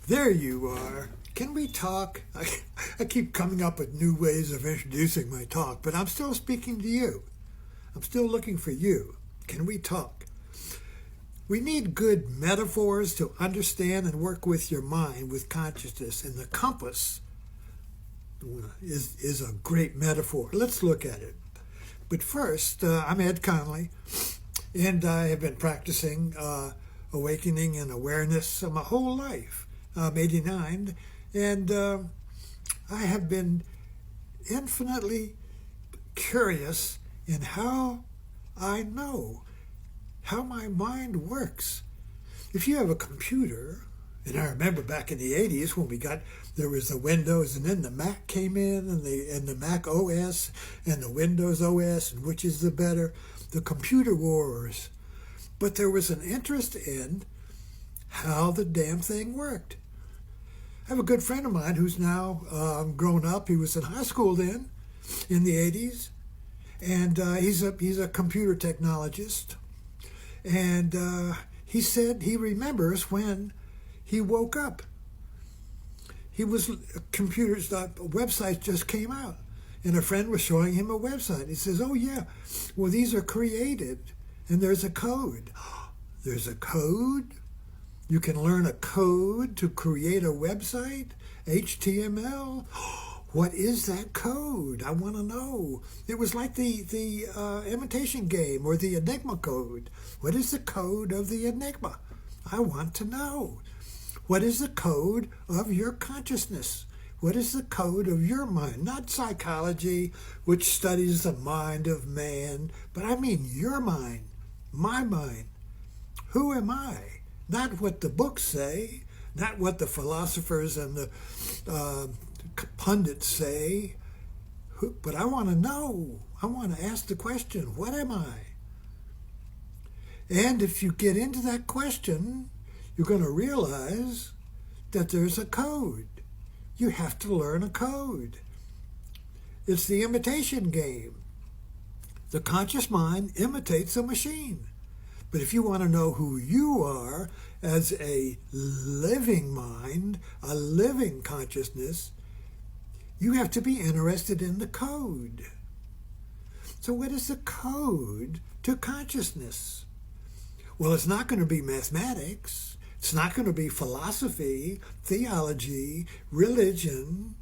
There you are. Can we talk? I keep coming up with new ways of introducing my talk, but I'm still speaking to you. I'm still looking for you. Can we talk? We need good metaphors to understand and work with your mind, with consciousness, and the compass is a great metaphor. Let's look at it. But first, I'm Ed Conley, and I have been practicing awakening and awareness my whole life. I'm 89, and I have been infinitely curious in how I know how my mind works. If you have a computer, and I remember back in the 80s when there was the Windows, and then the Mac came in, and the Mac OS, and the Windows OS, and which is the better, the computer wars. But there was an interest in how the damn thing worked. I have a good friend of mine who's now grown up. He was in high school then, in the 80s, and he's a computer technologist. And he said he remembers when he woke up. Websites just came out, and a friend was showing him a website. He says, "Oh yeah, well these are created, and there's a code." There's a code? You can learn a code to create a website? HTML? What is that code? I want to know. It was like the imitation game or the Enigma code. What is the code of the Enigma? I want to know. What is the code of your consciousness? What is the code of your mind? Not psychology, which studies the mind of man, but I mean your mind, my mind. Who am I? Not what the books say, not what the philosophers and the pundits say, but I want to know. I want to ask the question, what am I? And if you get into that question, you're going to realize that there's a code. You have to learn a code. It's the imitation game. The conscious mind imitates a machine. But if you want to know who you are as a living mind, a living consciousness, you have to be interested in the code. So what is the code to consciousness? Well, it's not going to be mathematics. It's not going to be philosophy, theology, religion,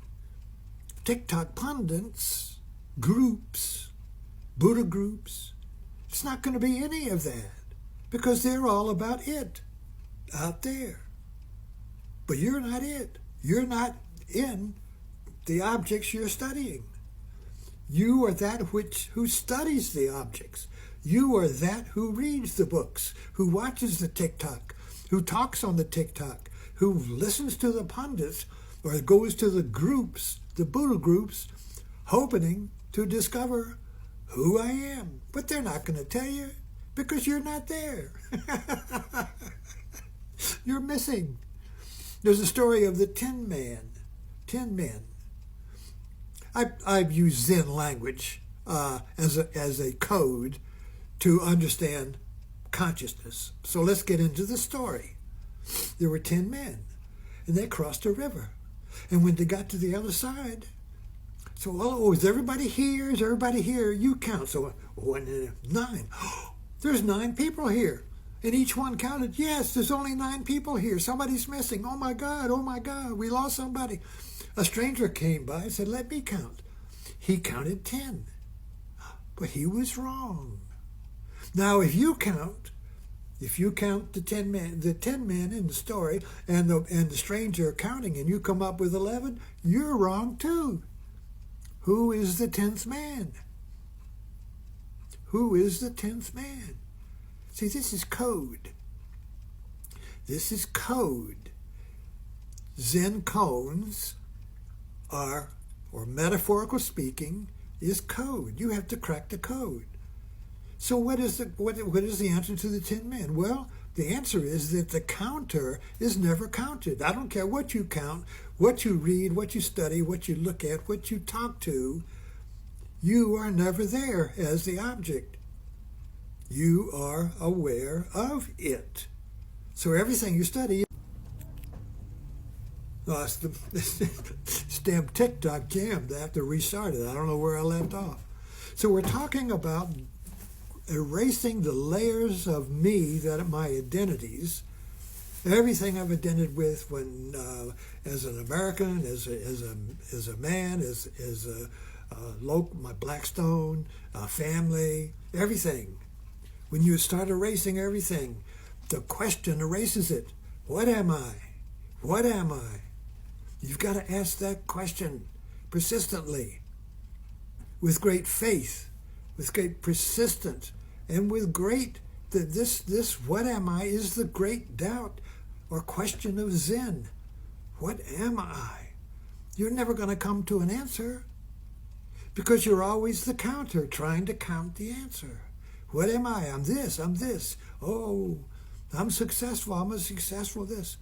TikTok pundits, groups, Buddha groups. It's not going to be any of that, because they're all about it out there. But you're not it. You're not in the objects you're studying. You are that who studies the objects. You are that who reads the books, who watches the TikTok, who talks on the TikTok, who listens to the pundits, or goes to the groups, the Buddha groups, hoping to discover who I am. But they're not going to tell you, because you're not there. You're missing. There's a story of the 10 men. I've used Zen language as a code to understand consciousness. So let's get into the story. There were 10 men, and they crossed a river. And when they got to the other side, so, is everybody here? Is everybody here? You count. So 9. There's 9 people here. And each one counted, yes, there's only 9 people here. Somebody's missing. Oh my God, we lost somebody. A stranger came by and said, let me count. He counted 10. But he was wrong. Now, if you count the 10 men in the story and the stranger counting, and you come up with 11, you're wrong too. Who is the 10th man? Who is the 10th man? See, this is code. This is code. Zen cones are, or metaphorical speaking, is code. You have to crack the code. So what is the answer to the 10 men? Well, the answer is that the counter is never counted. I don't care what you count, what you read, what you study, what you look at, what you talk to. You are never there as the object. You are aware of it. So everything you study Lost the damn TikTok jammed. I have to restart it. I don't know where I left off. So we're talking about erasing the layers of me, that are my identities, everything I've identified with when, as an American, as a man, as a local, my Blackstone, family, everything. When you start erasing everything, the question erases it. What am I? What am I? You've got to ask that question persistently, with great faith, with great persistence, and with great, this what am I is the great doubt or question of Zen. What am I? You're never going to come to an answer because you're always the counter trying to count the answer. What am I? I'm this, I'm this. Oh, I'm successful, I'm a successful this.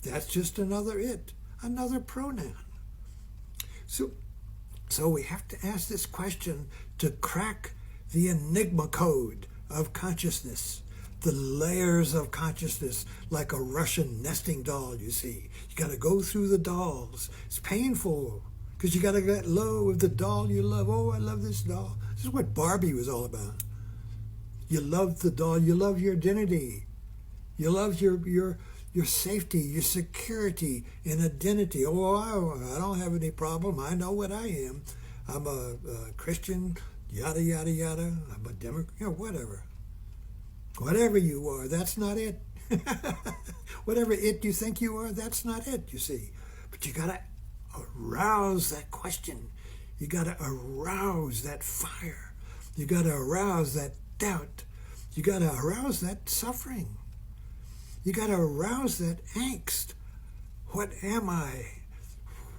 That's just another it, another pronoun. So we have to ask this question to crack the enigma code of consciousness, the layers of consciousness, like a Russian nesting doll, you see. You got to go through the dolls. It's painful because you got to get low of the doll you love. Oh, I love this doll. This is what Barbie was all about. You love the doll. You love your identity. You love your safety, your security and identity. Oh, I don't have any problem. I know what I am. I'm a Christian, yada, yada, yada. I'm a Democrat, whatever. Whatever you are, that's not it. Whatever it you think you are, that's not it, you see. But you got to arouse that question. You got to arouse that fire. You got to arouse that doubt. You got to arouse that suffering. You got to arouse that angst. What am I?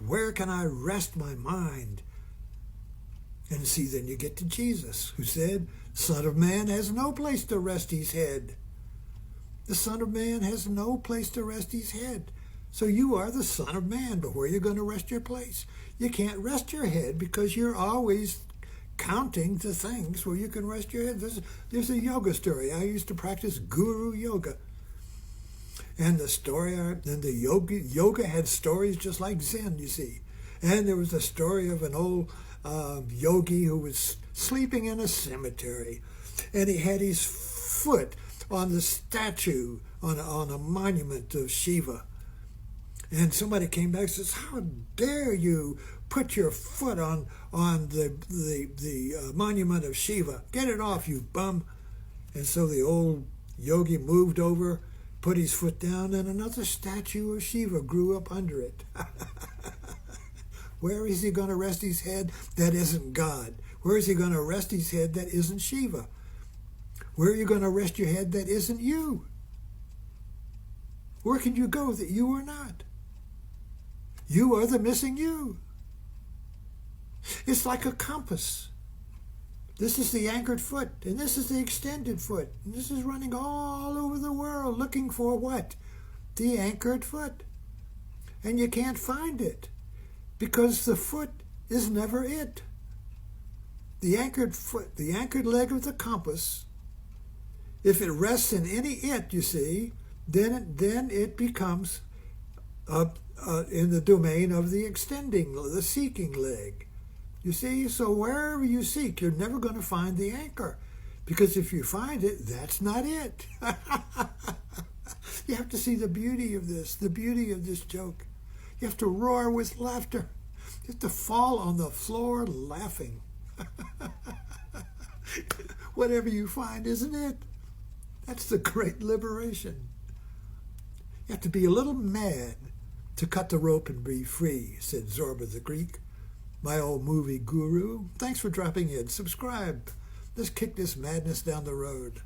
Where can I rest my mind? And see, then you get to Jesus, who said, Son of Man has no place to rest his head. The Son of Man has no place to rest his head. So you are the Son of Man, but where are you going to rest your place? You can't rest your head because you're always counting the things where you can rest your head. There's a yoga story. I used to practice guru yoga. And the story, and the yoga had stories just like Zen, you see. And there was a story of an old yogi who was sleeping in a cemetery, and he had his foot on the statue, on a monument of Shiva. And somebody came back and says, "How dare you put your foot on the monument of Shiva? Get it off, you bum!" And so the old yogi moved over, put his foot down, and another statue of Shiva grew up under it. Where is he going to rest his head? That isn't God. Where is he going to rest his head? That isn't Shiva. Where are you going to rest your head? That isn't you. Where can you go that you are not? You are the missing you. It's like a compass. This is the anchored foot, and this is the extended foot. And this is running all over the world looking for what? The anchored foot. And you can't find it because the foot is never it. The anchored foot, the anchored leg of the compass, if it rests in any it, you see, then it becomes in the domain of the extending, the seeking leg. You see, so wherever you seek, you're never going to find the anchor. Because if you find it, that's not it. You have to see the beauty of this joke. You have to roar with laughter. You have to fall on the floor laughing. Whatever you find isn't it. That's the great liberation. You have to be a little mad to cut the rope and be free, said Zorba the Greek, my old movie guru. Thanks for dropping in. Subscribe. Let's kick this madness down the road.